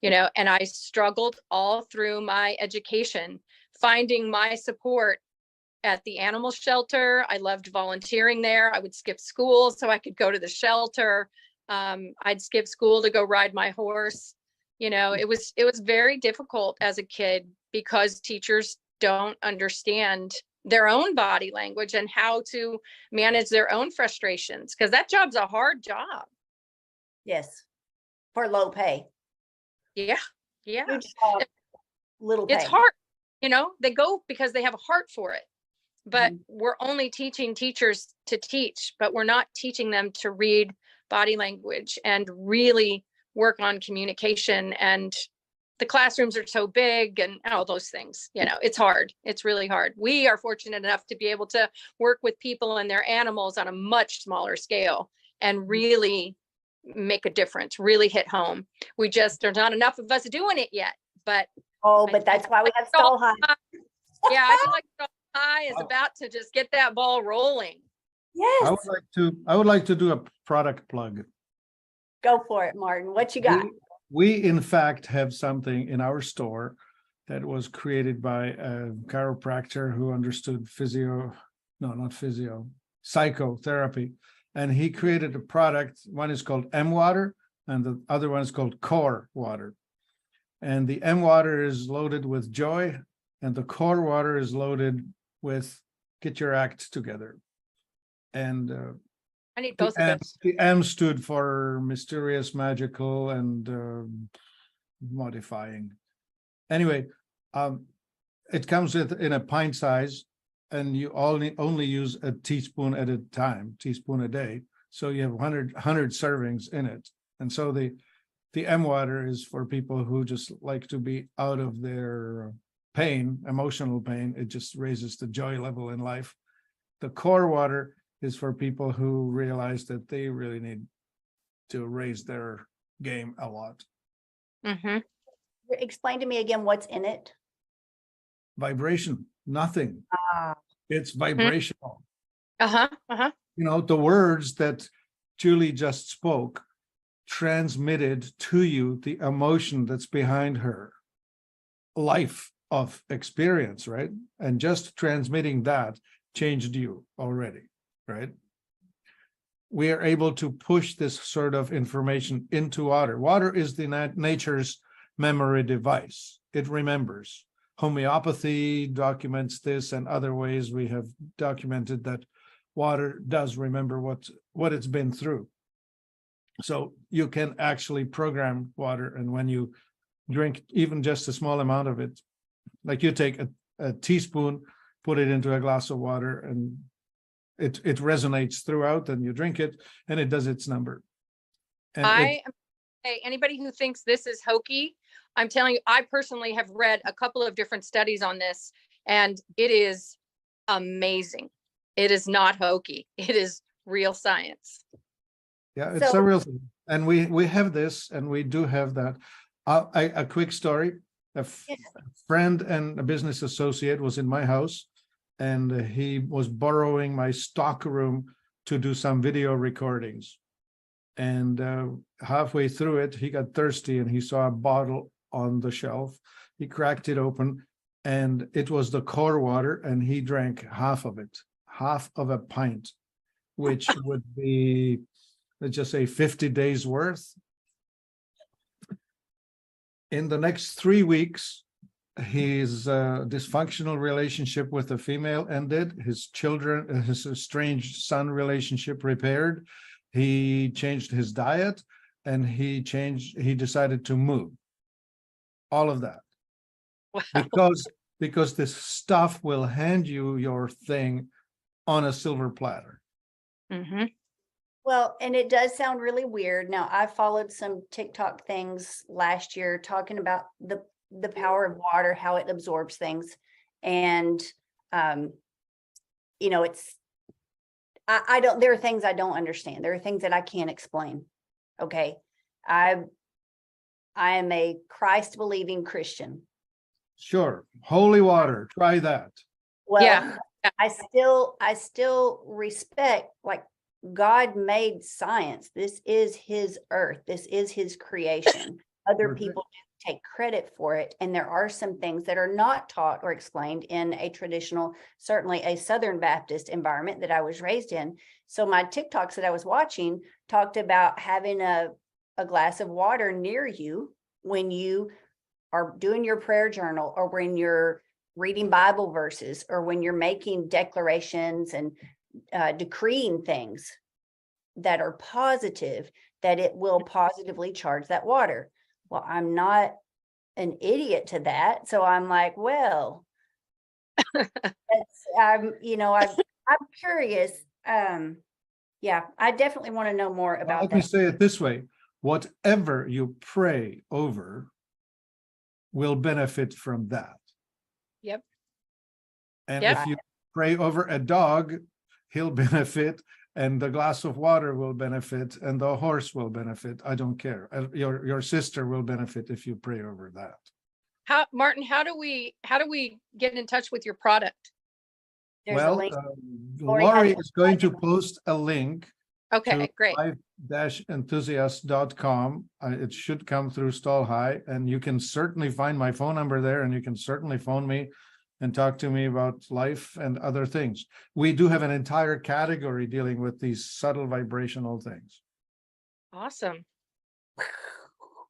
Speaker 2: And I struggled all through my education, finding my support at the animal shelter. I loved volunteering there. I would skip school so I could go to the shelter. I'd skip school to go ride my horse. It was very difficult as a kid because teachers don't understand their own body language and how to manage their own frustrations, because that job's a hard job.
Speaker 1: Yes. For low pay.
Speaker 2: Yeah.
Speaker 1: Huge job, little pay.
Speaker 2: It's hard. They go because they have a heart for it. But we're only teaching teachers to teach, but we're not teaching them to read body language and really work on communication. And the classrooms are so big and all those things. It's hard. It's really hard. We are fortunate enough to be able to work with people and their animals on a much smaller scale and really make a difference, really hit home. There's not enough of us doing it yet, but.
Speaker 1: But that's why we have Stall High.
Speaker 2: Yeah, I feel like Stall High is about to just get that ball rolling.
Speaker 1: Yes.
Speaker 3: I would like to do a product plug.
Speaker 1: Go for it, Martin. What you got?
Speaker 3: We in fact have something in our store that was created by a chiropractor who understood psychotherapy. And he created a product. One is called M Water and the other one is called Core Water. And the M Water is loaded with joy and the Core Water is loaded with get your act together. And
Speaker 2: I need both of those.
Speaker 3: The M stood for mysterious, magical, and modifying. Anyway, it comes in a pint size, and you only use a teaspoon at a time, teaspoon a day. So you have 100 servings in it. And so the M Water is for people who just like to be out of their pain, emotional pain. It just raises the joy level in life. The Core Water is for people who realize that they really need to raise their game a lot.
Speaker 1: Explain to me again what's in it.
Speaker 3: Vibration, nothing. It's vibrational. The words that Julie just spoke transmitted to you the emotion that's behind her life of experience, right? And just transmitting that changed you already. Right? We are able to push this sort of information into water. Water is the nature's memory device. It remembers. Homeopathy documents this, and other ways we have documented that water does remember what it's been through. So you can actually program water, and when you drink even just a small amount of it, like you take a teaspoon, put it into a glass of water, and it resonates throughout, and you drink it, and it does its number. And
Speaker 2: Hey, anybody who thinks this is hokey, I'm telling you, I personally have read a couple of different studies on this, and it is amazing. It is not hokey. It is real science.
Speaker 3: yeah, it's a real thing. And we have this, and we do have that. A quick story. A friend and a business associate was in my house, and he was borrowing my stock room to do some video recordings. And halfway through it, he got thirsty, and he saw a bottle on the shelf. He cracked it open, and it was the core water, and he drank half of it, half of a pint, which would be, let's just say, 50 days worth. In the next 3 weeks, his dysfunctional relationship with the female ended. His children, his estranged son relationship repaired. He changed his diet, and he decided to move. All of that.
Speaker 2: Wow.
Speaker 3: Because this stuff will hand you your thing on a silver platter.
Speaker 2: Mm-hmm.
Speaker 1: Well, and it does sound really weird. Now, I followed some TikTok things last year talking about the power of water, how it absorbs things. And, it's, I don't, there are things I don't understand. There are things that I can't explain. Okay. I am a Christ believing Christian.
Speaker 3: Sure. Holy water. Try that.
Speaker 1: Well,
Speaker 2: Yeah.
Speaker 1: I still respect, like, God made science. This is his earth. This is his creation. Other
Speaker 3: Perfect.
Speaker 1: people do take credit for it. And there are some things that are not taught or explained in a traditional, certainly a Southern Baptist environment that I was raised in. So my TikToks that I was watching talked about having a glass of water near you when you are doing your prayer journal, or when you're reading Bible verses, or when you're making declarations and decreeing things that are positive, that it will positively charge that water. Well, I'm not an idiot to that. So I'm like, well, I'm curious. Yeah, I definitely want to know more
Speaker 3: Well,
Speaker 1: about
Speaker 3: let
Speaker 1: that.
Speaker 3: me say it this way. Whatever you pray over will benefit from that.
Speaker 2: Yep.
Speaker 3: And
Speaker 2: Yep.
Speaker 3: if you pray over a dog, he'll benefit, and the glass of water will benefit, and the horse will benefit. I don't care. Your sister will benefit if you pray over that.
Speaker 2: Martin, how do we get in touch with your product?
Speaker 1: There's a link.
Speaker 3: Lori is going to post a link
Speaker 2: Okay,
Speaker 3: to
Speaker 2: great.
Speaker 3: life-enthusiast.com. It should come through Stall High, and you can certainly find my phone number there, and you can certainly phone me and talk to me about life and other things. We do have an entire category dealing with these subtle vibrational things.
Speaker 2: Awesome.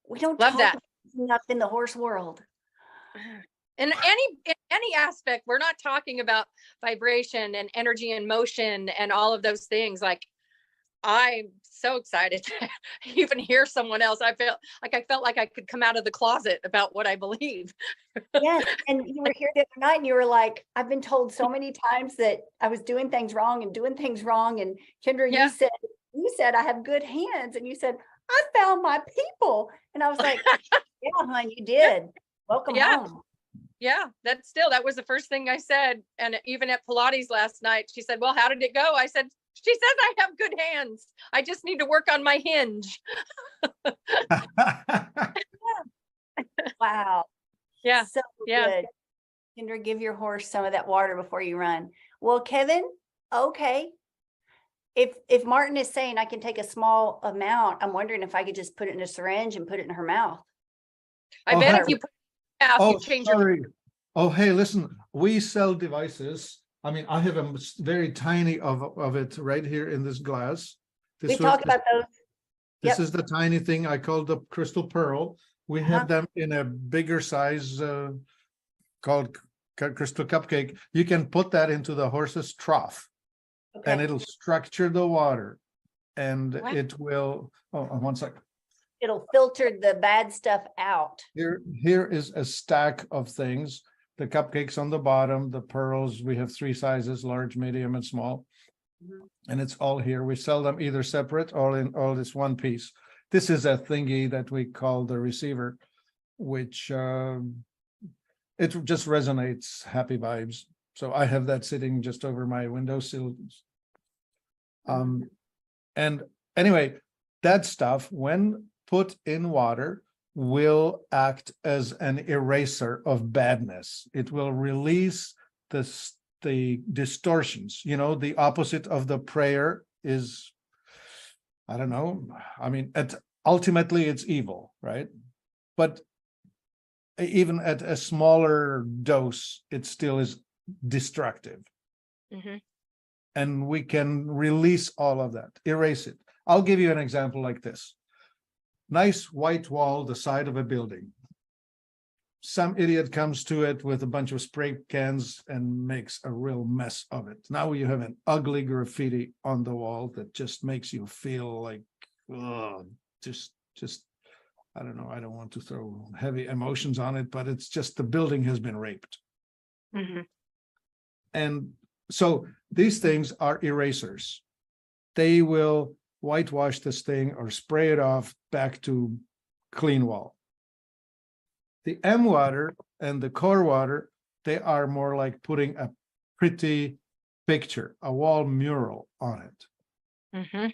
Speaker 1: We don't
Speaker 2: Love
Speaker 1: talk
Speaker 2: that.
Speaker 1: about enough in the horse world.
Speaker 2: In any aspect, we're not talking about vibration and energy and motion and all of those things. Like, I'm so excited to even hear someone else. I felt like I could come out of the closet about what I believe.
Speaker 1: Yes, and you were here the other night, and you were like, I've been told so many times that I was doing things wrong. And Kendra,
Speaker 2: Yeah.
Speaker 1: you said I have good hands, and you said, I found my people. And I was like, yeah, hon, you did. Welcome home.
Speaker 2: Yeah, that was the first thing I said. And even at Pilates last night, she said, well, how did it go? I said, she says I have good hands. I just need to work on my hinge.
Speaker 1: Wow.
Speaker 2: Yeah.
Speaker 1: So
Speaker 2: Yeah.
Speaker 1: good. Kendra, give your horse some of that water before you run. Well, Kevin, okay. If Martin is saying I can take a small amount, I'm wondering if I could just put it in a syringe and put it in her mouth.
Speaker 2: I bet if you put it out, you change your.
Speaker 3: Oh, hey, listen, we sell devices. I mean, I have a very tiny of it right here in this glass.
Speaker 1: We talk about those.
Speaker 3: This is the tiny thing I call the crystal pearl. We have them in a bigger size called crystal cupcake. You can put that into the horse's trough, and it'll structure the water. and
Speaker 2: What?
Speaker 3: it will, oh, one second.
Speaker 1: It'll filter the bad stuff out.
Speaker 3: Here is a stack of things. The cupcakes on the bottom, the pearls, we have 3 sizes, large, medium, and small.
Speaker 1: Mhm.
Speaker 3: And it's all here. We sell them either separate or in all this one piece. This is a thingy that we call the receiver, which it just resonates happy vibes. So I have that sitting just over my windowsill. And anyway, that stuff, when put in water, will act as an eraser of badness. It will release the distortions. You know, the opposite of the prayer is, I don't know. I mean, ultimately it's evil, right? But even at a smaller dose, it still is destructive.
Speaker 2: Mm-hmm.
Speaker 3: And we can release all of that, erase it. I'll give you an example like this. Nice white wall, the side of a building. Some idiot comes to it with a bunch of spray cans and makes a real mess of it. Now you have an ugly graffiti on the wall that just makes you feel like, ugh, just, I don't know, I don't want to throw heavy emotions on it, but it's just the building has been raped.
Speaker 2: Mm-hmm.
Speaker 3: And so these things are erasers. They will whitewash this thing or spray it off back to clean wall. The M water and the core water, they are more like putting a pretty picture, a wall mural on it.
Speaker 2: Mm-hmm.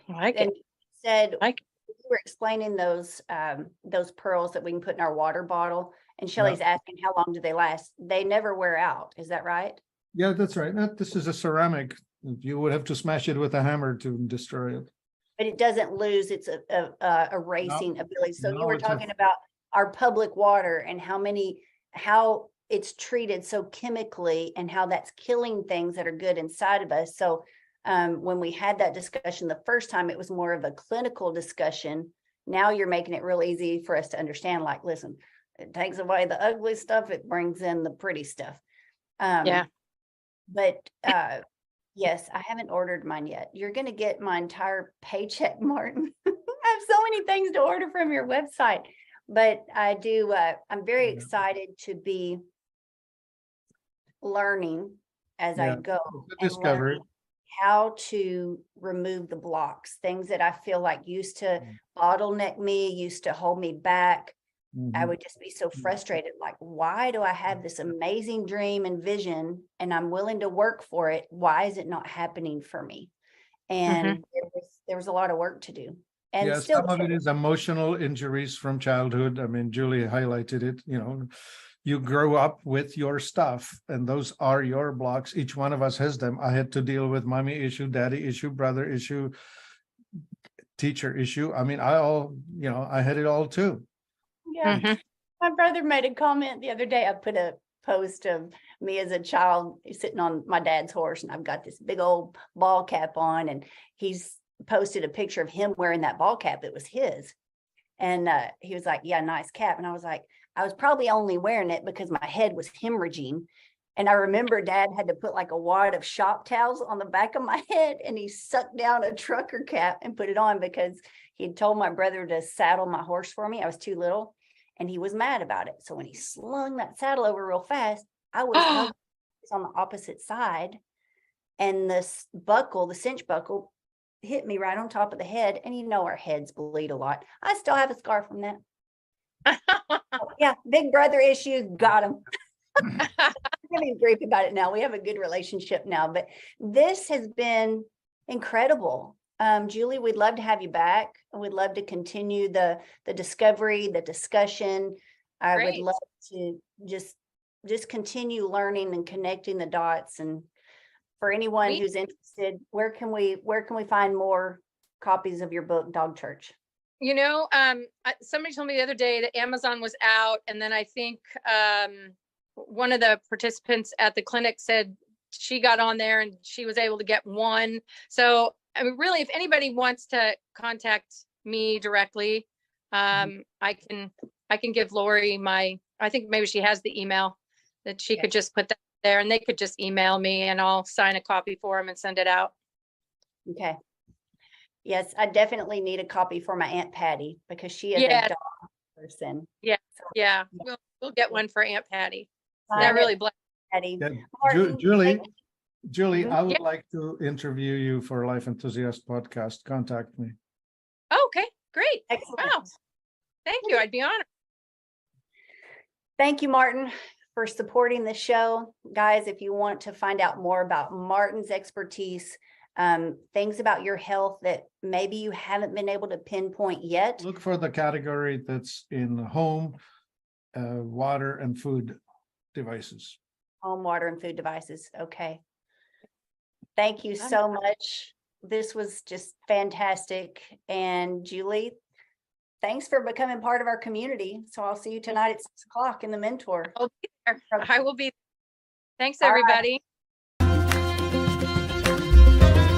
Speaker 2: I like
Speaker 1: And
Speaker 2: it.
Speaker 1: you said
Speaker 2: Like-
Speaker 1: you were explaining those pearls that we can put in our water bottle, and Shelley's asking how long do they last? They never wear out. Is that right?
Speaker 3: Yeah, that's right. This is a ceramic. You would have to smash it with a hammer to destroy it.
Speaker 1: But it doesn't lose its erasing ability. So you
Speaker 3: No,
Speaker 1: were
Speaker 3: it's a-
Speaker 1: talking about our public water and how it's treated so chemically and how that's killing things that are good inside of us. So when we had that discussion the first time, it was more of a clinical discussion. Now you're making it real easy for us to understand, like, listen, it takes away the ugly stuff, it brings in the pretty stuff.
Speaker 2: Yeah.
Speaker 1: But yes, I haven't ordered mine yet. You're going to get my entire paycheck, Martin. I have so many things to order from your website, but I do. I'm very excited to be learning as I go and
Speaker 3: Discovery.
Speaker 1: learning how to remove the blocks, things that I feel like used to bottleneck me, used to hold me back. I would just be so frustrated. Like, why do I have this amazing dream and vision and I'm willing to work for it? Why is it not happening for me? And there was a lot of work to do. And
Speaker 3: Yeah,
Speaker 1: still,
Speaker 3: some of it is emotional injuries from childhood. I mean, Julie highlighted it, you know, you grow up with your stuff and those are your blocks. Each one of us has them. I had to deal with mommy issue, daddy issue, brother issue, teacher issue. I mean, I had it all too.
Speaker 1: yeah. My brother made a comment the other day. I put a post of me as a child sitting on my dad's horse, and I've got this big old ball cap on, and he's posted a picture of him wearing that ball cap. It was his. And he was like, yeah, nice cap. And I was like, I was probably only wearing it because my head was hemorrhaging. And I remember Dad had to put like a wad of shop towels on the back of my head, and he sucked down a trucker cap and put it on because he'd told my brother to saddle my horse for me. I was too little, and he was mad about it. So when he slung that saddle over real fast, I was on the opposite side, and this buckle, the cinch buckle, hit me right on top of the head. And you know, our heads bleed a lot. I still have a scar from that. Yeah, big brother issues, got him. I'm getting grief about it now. We have a good relationship now, but this has been incredible. Julie, we'd love to have you back. We'd love to continue the discovery, the discussion. I would love to just continue learning and connecting the dots. And for anyone who's interested, where can we find more copies of your book, Dog Church?
Speaker 2: You know, somebody told me the other day that Amazon was out, and then I think one of the participants at the clinic said she got on there and she was able to get one. So, I mean, really, if anybody wants to contact me directly, I can give Lori I think maybe she has the email that she could just put that there, and they could just email me and I'll sign a copy for them and send it out.
Speaker 1: Okay. Yes, I definitely need a copy for my Aunt Patty because she is a
Speaker 2: Yeah.
Speaker 1: dog person.
Speaker 2: Yeah,
Speaker 1: Yeah.
Speaker 2: we'll get one for Aunt Patty.
Speaker 1: Sign
Speaker 2: That
Speaker 1: it,
Speaker 2: really blessed.
Speaker 1: Patty.
Speaker 3: Yeah,
Speaker 1: Martin,
Speaker 3: Julie,
Speaker 1: Mhm.
Speaker 3: I would
Speaker 2: Yeah.
Speaker 3: like to interview you for Life Enthusiast podcast. Contact me.
Speaker 2: Okay, great.
Speaker 1: Excellent.
Speaker 2: Wow. Thank you. I'd be honored.
Speaker 1: Thank you, Martin, for supporting the show. Guys, if you want to find out more about Martin's expertise, things about your health that maybe you haven't been able to pinpoint yet,
Speaker 3: Look for the category that's in home, water and food devices.
Speaker 1: home, water, and food devices. Okay. Thank you so much. This was just fantastic. And Julie, thanks for becoming part of our community. So I'll see you tonight at 6 o'clock in the Mentor.
Speaker 2: I'll be there. I will be. Thanks,
Speaker 1: All right.
Speaker 2: everybody.